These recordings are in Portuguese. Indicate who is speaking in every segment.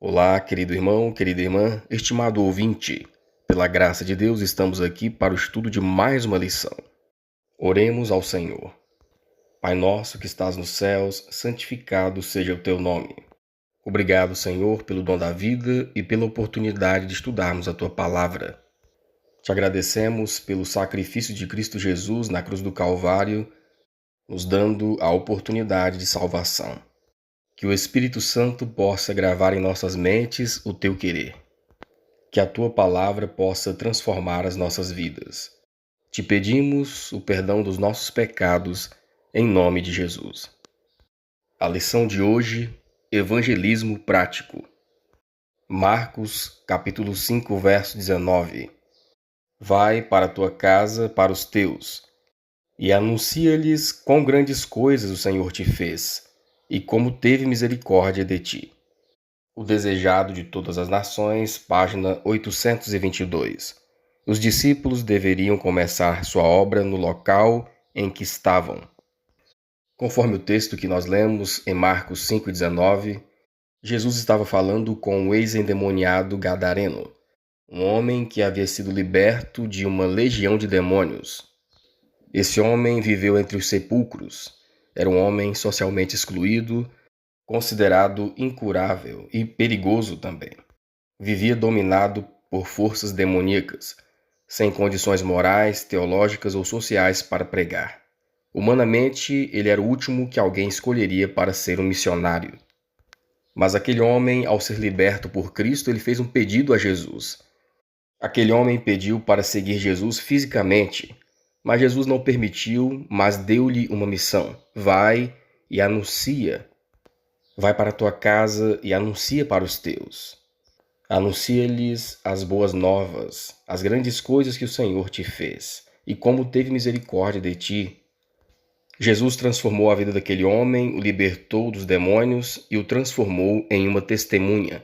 Speaker 1: Olá, querido irmão, querida irmã, estimado ouvinte. Pela graça de Deus, estamos aqui para o estudo de mais uma lição. Oremos ao Senhor. Pai nosso que estás nos céus, santificado seja o teu nome. Obrigado, Senhor, pelo dom da vida e pela oportunidade de estudarmos a tua palavra. Te agradecemos pelo sacrifício de Cristo Jesus na cruz do Calvário, nos dando a oportunidade de salvação. Que o Espírito Santo possa gravar em nossas mentes o teu querer. Que a tua palavra possa transformar as nossas vidas. Te pedimos o perdão dos nossos pecados, em nome de Jesus. A lição de hoje, evangelismo prático. Marcos, capítulo 5, verso 19. Vai para a tua casa, para os teus, e anuncia-lhes quão grandes coisas o Senhor te fez, e como teve misericórdia de ti. O Desejado de Todas as Nações, página 822. Os discípulos deveriam começar sua obra no local em que estavam. Conforme o texto que nós lemos em Marcos 5,19, Jesus estava falando com o ex-endemoniado Gadareno, um homem que havia sido liberto de uma legião de demônios. Esse homem viveu entre os sepulcros, era um homem socialmente excluído, considerado incurável e perigoso também. Vivia dominado por forças demoníacas, sem condições morais, teológicas ou sociais para pregar. Humanamente, ele era o último que alguém escolheria para ser um missionário. Mas aquele homem, ao ser liberto por Cristo, ele fez um pedido a Jesus. Aquele homem pediu para seguir Jesus fisicamente, mas Jesus não permitiu, mas deu-lhe uma missão. Vai e anuncia. Vai para a tua casa e anuncia para os teus. Anuncia-lhes as boas novas, as grandes coisas que o Senhor te fez, e como teve misericórdia de ti. Jesus transformou a vida daquele homem, o libertou dos demônios e o transformou em uma testemunha,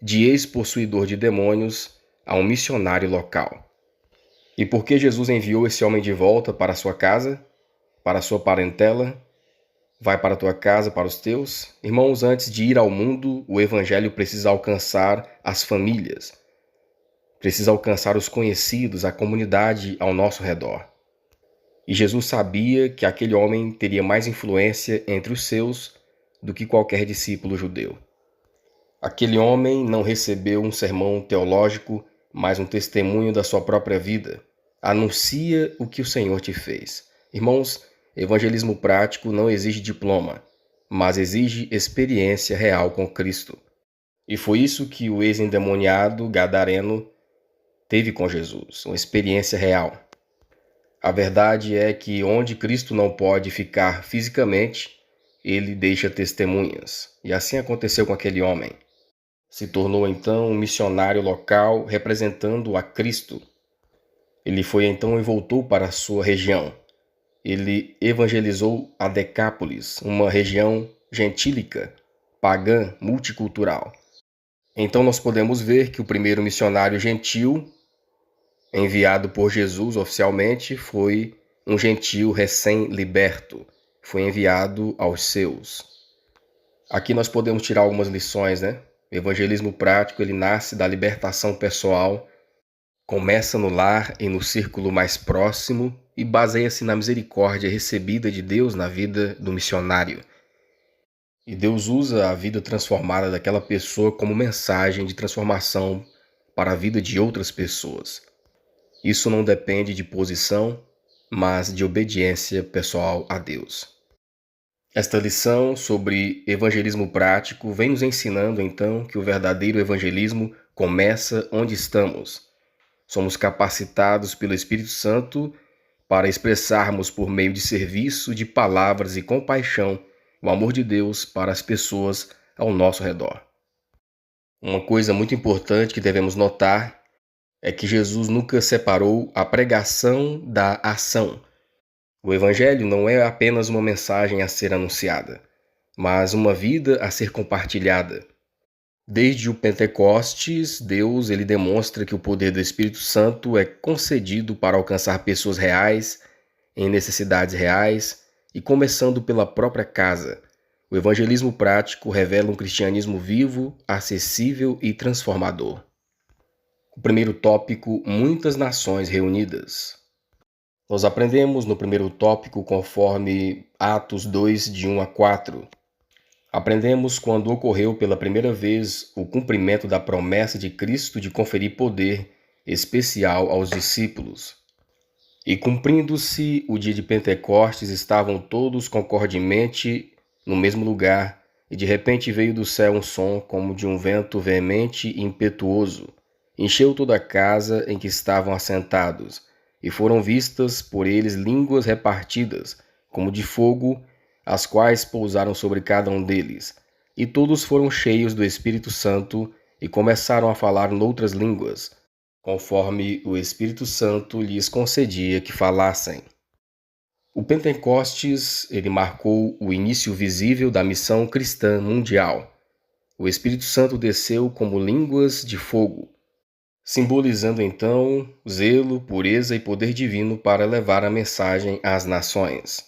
Speaker 1: de ex-possuidor de demônios a um missionário local. E por que Jesus enviou esse homem de volta para a sua casa, para a sua parentela? Vai para a tua casa, para os teus? Irmãos, antes de ir ao mundo, o Evangelho precisa alcançar as famílias. Precisa alcançar os conhecidos, a comunidade ao nosso redor. E Jesus sabia que aquele homem teria mais influência entre os seus do que qualquer discípulo judeu. Aquele homem não recebeu um sermão teológico, mas um testemunho da sua própria vida. Anuncia o que o Senhor te fez. Irmãos, evangelismo prático não exige diploma, mas exige experiência real com Cristo. E foi isso que o ex-endemoniado Gadareno teve com Jesus, uma experiência real. A verdade é que onde Cristo não pode ficar fisicamente, ele deixa testemunhas. E assim aconteceu com aquele homem. Se tornou então um missionário local representando a Cristo. Ele foi então e voltou para a sua região. Ele evangelizou a Decápolis, uma região gentílica, pagã, multicultural. Então nós podemos ver que o primeiro missionário gentil, enviado por Jesus oficialmente, foi um gentil recém-liberto. Foi enviado aos seus. Aqui nós podemos tirar algumas lições, né? O evangelismo prático, ele nasce da libertação pessoal, começa no lar e no círculo mais próximo e baseia-se na misericórdia recebida de Deus na vida do missionário. E Deus usa a vida transformada daquela pessoa como mensagem de transformação para a vida de outras pessoas. Isso não depende de posição, mas de obediência pessoal a Deus. Esta lição sobre evangelismo prático vem nos ensinando então que o verdadeiro evangelismo começa onde estamos. Somos capacitados pelo Espírito Santo para expressarmos por meio de serviço, de palavras e compaixão o amor de Deus para as pessoas ao nosso redor. Uma coisa muito importante que devemos notar é que Jesus nunca separou a pregação da ação. O Evangelho não é apenas uma mensagem a ser anunciada, mas uma vida a ser compartilhada. Desde o Pentecostes, Deus ele demonstra que o poder do Espírito Santo é concedido para alcançar pessoas reais, em necessidades reais, e começando pela própria casa. O evangelismo prático revela um cristianismo vivo, acessível e transformador. O primeiro tópico, muitas nações reunidas. Nós aprendemos no primeiro tópico conforme Atos 2, de 1 a 4. Aprendemos quando ocorreu pela primeira vez o cumprimento da promessa de Cristo de conferir poder especial aos discípulos. E cumprindo-se o dia de Pentecostes, estavam todos concordemente no mesmo lugar, e de repente veio do céu um som como de um vento veemente e impetuoso. Encheu toda a casa em que estavam assentados, e foram vistas por eles línguas repartidas, como de fogo, as quais pousaram sobre cada um deles. E todos foram cheios do Espírito Santo e começaram a falar noutras línguas, conforme o Espírito Santo lhes concedia que falassem. O Pentecostes, ele marcou o início visível da missão cristã mundial. O Espírito Santo desceu como línguas de fogo, simbolizando então zelo, pureza e poder divino para levar a mensagem às nações.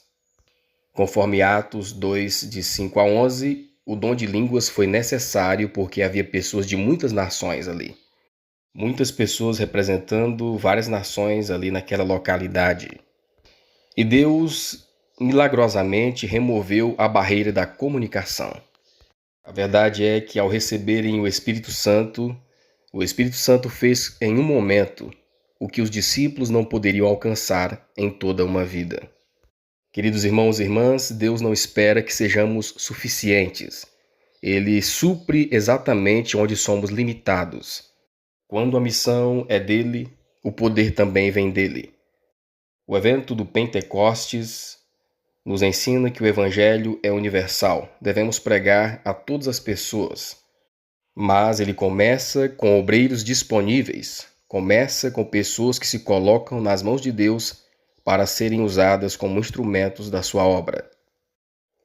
Speaker 1: Conforme Atos 2, de 5 a 11, o dom de línguas foi necessário porque havia pessoas de muitas nações ali. Muitas pessoas representando várias nações ali naquela localidade. E Deus milagrosamente removeu a barreira da comunicação. A verdade é que ao receberem o Espírito Santo fez em um momento o que os discípulos não poderiam alcançar em toda uma vida. Queridos irmãos e irmãs, Deus não espera que sejamos suficientes. Ele supre exatamente onde somos limitados. Quando a missão é dele, o poder também vem dele. O evento do Pentecostes nos ensina que o Evangelho é universal. Devemos pregar a todas as pessoas. Mas ele começa com obreiros disponíveis. Começa com pessoas que se colocam nas mãos de Deus para serem usadas como instrumentos da sua obra.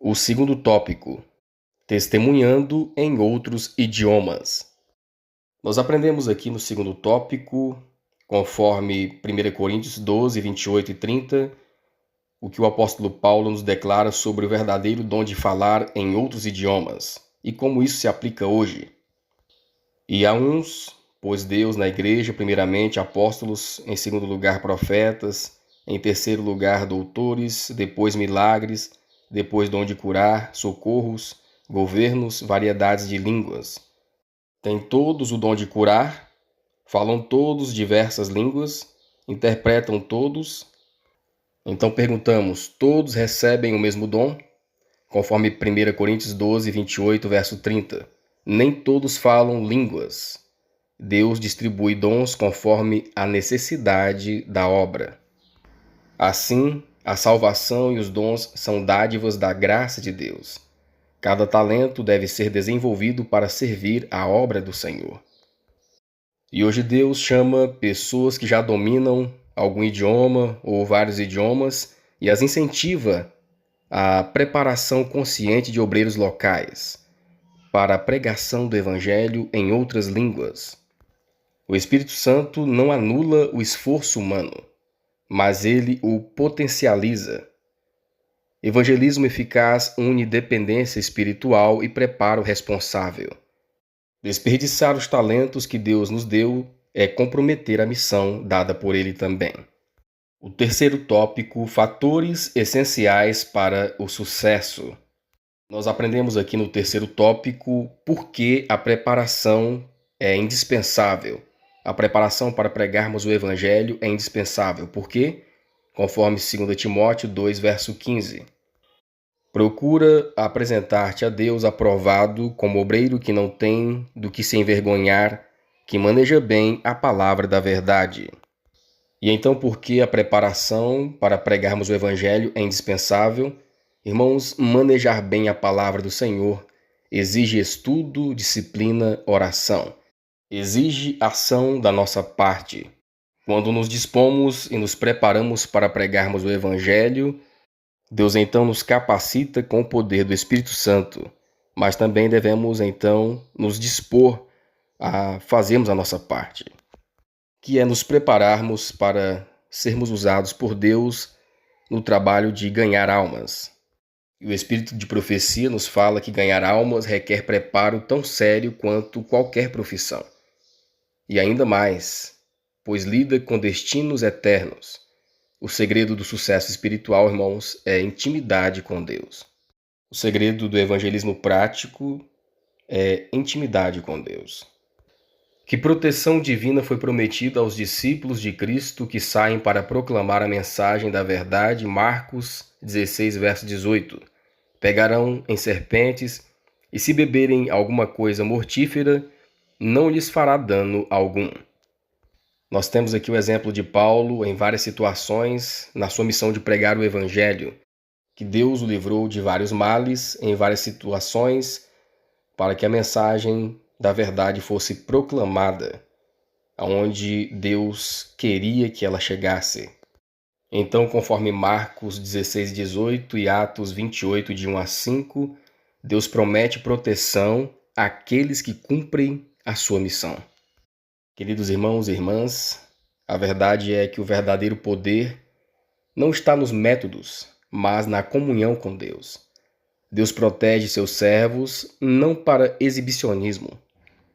Speaker 1: O segundo tópico, testemunhando em outros idiomas. Nós aprendemos aqui no segundo tópico, conforme 1 Coríntios 12, 28 e 30, o que o apóstolo Paulo nos declara sobre o verdadeiro dom de falar em outros idiomas e como isso se aplica hoje. E a uns pôs Deus na igreja, primeiramente apóstolos, em segundo lugar profetas, em terceiro lugar doutores, depois milagres, depois dom de curar, socorros, governos, variedades de línguas. Têm todos o dom de curar, falam todos diversas línguas, interpretam todos. Então perguntamos, todos recebem o mesmo dom? Conforme 1 Coríntios 12, 28, verso 30. Nem todos falam línguas. Deus distribui dons conforme a necessidade da obra. Assim, a salvação e os dons são dádivas da graça de Deus. Cada talento deve ser desenvolvido para servir a obra do Senhor. E hoje Deus chama pessoas que já dominam algum idioma ou vários idiomas e as incentiva à preparação consciente de obreiros locais para a pregação do Evangelho em outras línguas. O Espírito Santo não anula o esforço humano, mas ele o potencializa. Evangelismo eficaz une dependência espiritual e prepara o responsável. Desperdiçar os talentos que Deus nos deu é comprometer a missão dada por Ele também. O terceiro tópico, fatores essenciais para o sucesso. Nós aprendemos aqui no terceiro tópico por que a preparação é indispensável. A preparação para pregarmos o Evangelho é indispensável. Por quê? Conforme 2 Timóteo 2, verso 15. Procura apresentar-te a Deus aprovado como obreiro que não tem do que se envergonhar, que maneja bem a palavra da verdade. E então, por que a preparação para pregarmos o Evangelho é indispensável? Irmãos, manejar bem a palavra do Senhor exige estudo, disciplina, oração. Exige ação da nossa parte. Quando nos dispomos e nos preparamos para pregarmos o Evangelho, Deus então nos capacita com o poder do Espírito Santo, mas também devemos então nos dispor a fazermos a nossa parte, que é nos prepararmos para sermos usados por Deus no trabalho de ganhar almas. E o espírito de profecia nos fala que ganhar almas requer preparo tão sério quanto qualquer profissão. E ainda mais, pois lida com destinos eternos. O segredo do sucesso espiritual, irmãos, é intimidade com Deus. O segredo do evangelismo prático é intimidade com Deus. Que proteção divina foi prometida aos discípulos de Cristo que saem para proclamar a mensagem da verdade? Marcos 16, verso 18. Pegarão em serpentes, e se beberem alguma coisa mortífera, não lhes fará dano algum. Nós temos aqui o exemplo de Paulo em várias situações na sua missão de pregar o Evangelho, que Deus o livrou de vários males em várias situações para que a mensagem da verdade fosse proclamada, aonde Deus queria que ela chegasse. Então, conforme Marcos 16, 18 e Atos 28, de 1 a 5, Deus promete proteção àqueles que cumprem a sua missão. Queridos irmãos e irmãs, a verdade é que o verdadeiro poder não está nos métodos, mas na comunhão com Deus. Deus protege seus servos não para exibicionismo,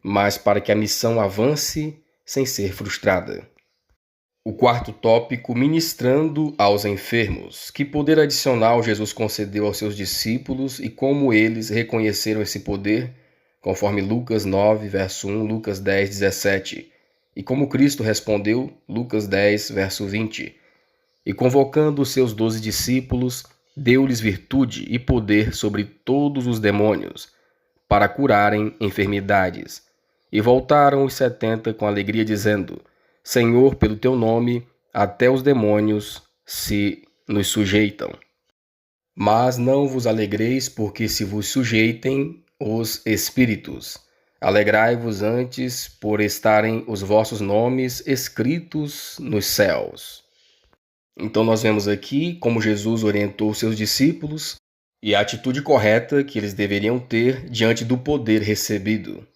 Speaker 1: mas para que a missão avance sem ser frustrada. O quarto tópico, ministrando aos enfermos. Que poder adicional Jesus concedeu aos seus discípulos e como eles reconheceram esse poder, conforme Lucas 9, verso 1, Lucas 10, 17. E como Cristo respondeu, Lucas 10, verso 20. E convocando os seus 12 discípulos, deu-lhes virtude e poder sobre todos os demônios, para curarem enfermidades. E voltaram os 70 com alegria, dizendo: Senhor, pelo teu nome, até os demônios se nos sujeitam. Mas não vos alegreis, porque se vos sujeitem os espíritos. Alegrai-vos antes por estarem os vossos nomes escritos nos céus. Então nós vemos aqui como Jesus orientou seus discípulos e a atitude correta que eles deveriam ter diante do poder recebido.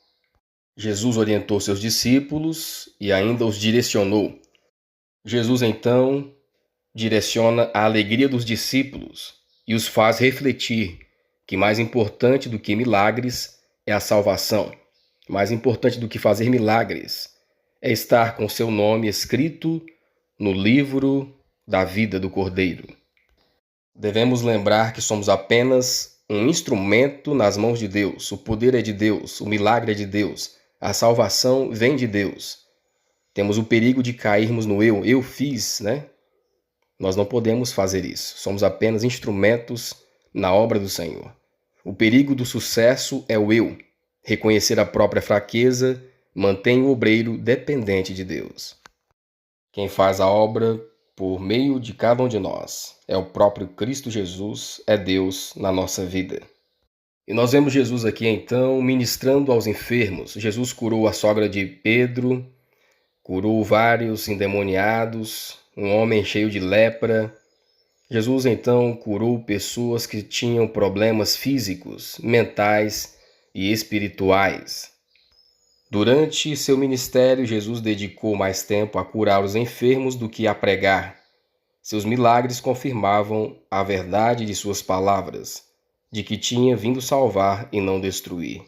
Speaker 1: Jesus orientou seus discípulos e ainda os direcionou. Jesus então direciona a alegria dos discípulos e os faz refletir que mais importante do que milagres é a salvação. Mais importante do que fazer milagres é estar com seu nome escrito no livro da vida do Cordeiro. Devemos lembrar que somos apenas um instrumento nas mãos de Deus. O poder é de Deus, o milagre é de Deus, a salvação vem de Deus. Temos o perigo de cairmos no eu fiz, né? Nós não podemos fazer isso. Somos apenas instrumentos na obra do Senhor. O perigo do sucesso é o eu. Reconhecer a própria fraqueza mantém o obreiro dependente de Deus. Quem faz a obra por meio de cada um de nós é o próprio Cristo Jesus, é Deus na nossa vida. E nós vemos Jesus aqui então ministrando aos enfermos. Jesus curou a sogra de Pedro, curou vários endemoniados, um homem cheio de lepra. Jesus então curou pessoas que tinham problemas físicos, mentais e espirituais. Durante seu ministério, Jesus dedicou mais tempo a curar os enfermos do que a pregar. Seus milagres confirmavam a verdade de suas palavras, de que tinha vindo salvar e não destruir.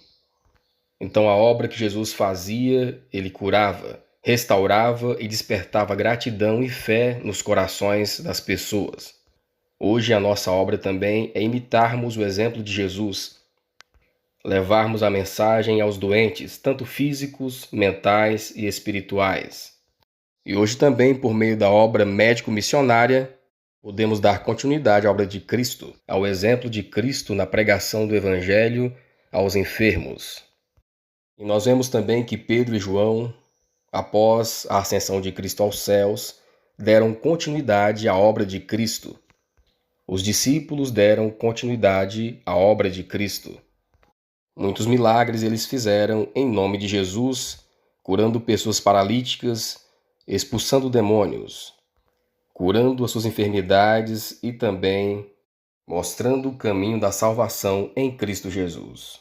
Speaker 1: Então a obra que Jesus fazia, ele curava, restaurava e despertava gratidão e fé nos corações das pessoas. Hoje a nossa obra também é imitarmos o exemplo de Jesus, levarmos a mensagem aos doentes, tanto físicos, mentais e espirituais. E hoje também, por meio da obra médico-missionária, podemos dar continuidade à obra de Cristo, ao exemplo de Cristo na pregação do Evangelho aos enfermos. E nós vemos também que Pedro e João, após a ascensão de Cristo aos céus, deram continuidade à obra de Cristo. Os discípulos deram continuidade à obra de Cristo. Muitos milagres eles fizeram em nome de Jesus, curando pessoas paralíticas, expulsando demônios, curando as suas enfermidades e também mostrando o caminho da salvação em Cristo Jesus.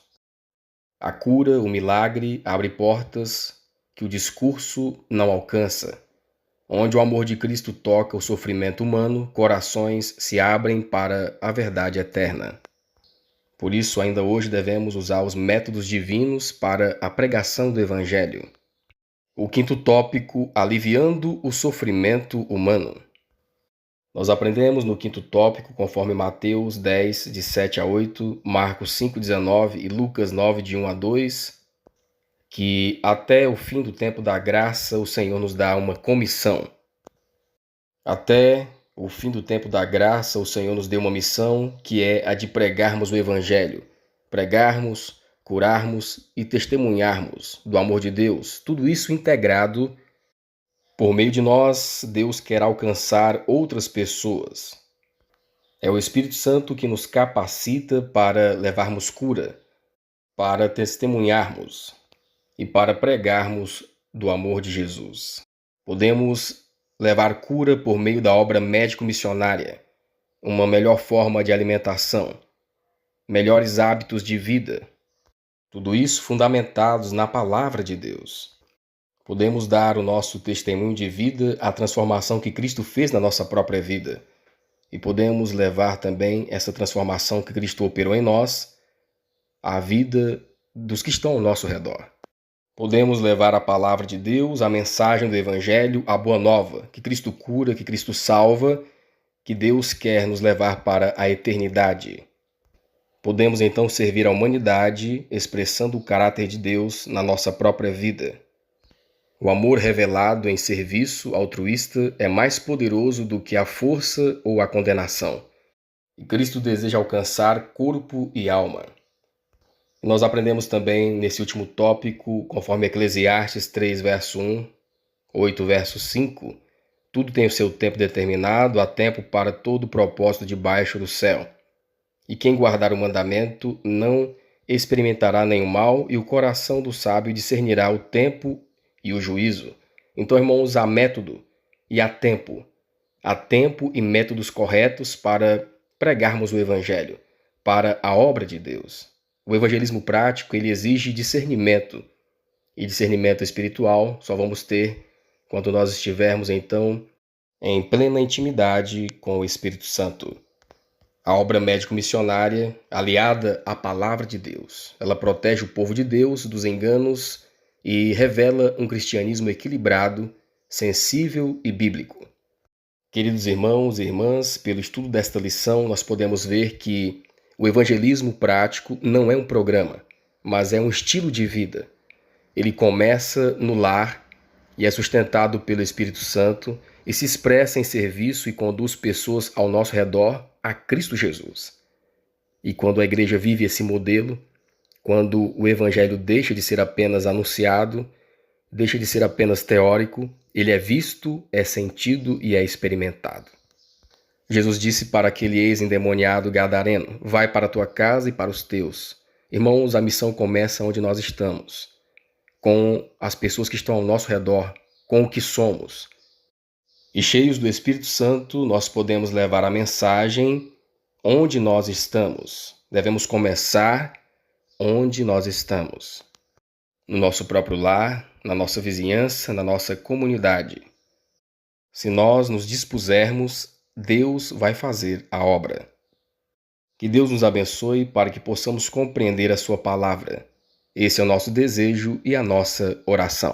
Speaker 1: A cura, o milagre, abre portas que o discurso não alcança. Onde o amor de Cristo toca o sofrimento humano, corações se abrem para a verdade eterna. Por isso, ainda hoje devemos usar os métodos divinos para a pregação do Evangelho. O quinto tópico, aliviando o sofrimento humano. Nós aprendemos no quinto tópico, conforme Mateus 10, de 7 a 8, Marcos 5, 19 e Lucas 9, de 1 a 2, que até o fim do tempo da graça o Senhor nos dá uma comissão. Até o fim do tempo da graça o Senhor nos deu uma missão, que é a de pregarmos o Evangelho. Pregarmos, curarmos e testemunharmos do amor de Deus. Tudo isso integrado. Por meio de nós, Deus quer alcançar outras pessoas. É o Espírito Santo que nos capacita para levarmos cura, para testemunharmos e para pregarmos do amor de Jesus. Podemos levar cura por meio da obra médico-missionária, uma melhor forma de alimentação, melhores hábitos de vida, tudo isso fundamentados na palavra de Deus. Podemos dar o nosso testemunho de vida, a transformação que Cristo fez na nossa própria vida. E podemos levar também essa transformação que Cristo operou em nós à vida dos que estão ao nosso redor. Podemos levar a palavra de Deus, a mensagem do Evangelho, a boa nova, que Cristo cura, que Cristo salva, que Deus quer nos levar para a eternidade. Podemos então servir a humanidade, expressando o caráter de Deus na nossa própria vida. O amor revelado em serviço altruísta é mais poderoso do que a força ou a condenação. E Cristo deseja alcançar corpo e alma. Nós aprendemos também nesse último tópico, conforme Eclesiastes 3, verso 1, 8, verso 5, tudo tem o seu tempo determinado, há tempo para todo propósito debaixo do céu. E quem guardar o mandamento não experimentará nenhum mal, e o coração do sábio discernirá o tempo e o juízo. Então, irmãos, há método e há tempo. Há tempo e métodos corretos para pregarmos o Evangelho, para a obra de Deus. O evangelismo prático, ele exige discernimento. E discernimento espiritual só vamos ter quando nós estivermos, então, em plena intimidade com o Espírito Santo. A obra médico-missionária, aliada à palavra de Deus, ela protege o povo de Deus dos enganos e revela um cristianismo equilibrado, sensível e bíblico. Queridos irmãos e irmãs, pelo estudo desta lição, nós podemos ver que o evangelismo prático não é um programa, mas é um estilo de vida. Ele começa no lar e é sustentado pelo Espírito Santo e se expressa em serviço e conduz pessoas ao nosso redor a Cristo Jesus. E quando a igreja vive esse modelo, quando o evangelho deixa de ser apenas anunciado, deixa de ser apenas teórico, ele é visto, é sentido e é experimentado. Jesus disse para aquele ex-endemoniado gadareno: vai para a tua casa e para os teus. Irmãos, a missão começa onde nós estamos, com as pessoas que estão ao nosso redor, com o que somos. E cheios do Espírito Santo, nós podemos levar a mensagem onde nós estamos. Devemos começar onde nós estamos. No nosso próprio lar, na nossa vizinhança, na nossa comunidade. Se nós nos dispusermos, Deus vai fazer a obra. Que Deus nos abençoe para que possamos compreender a sua palavra. Esse é o nosso desejo e a nossa oração.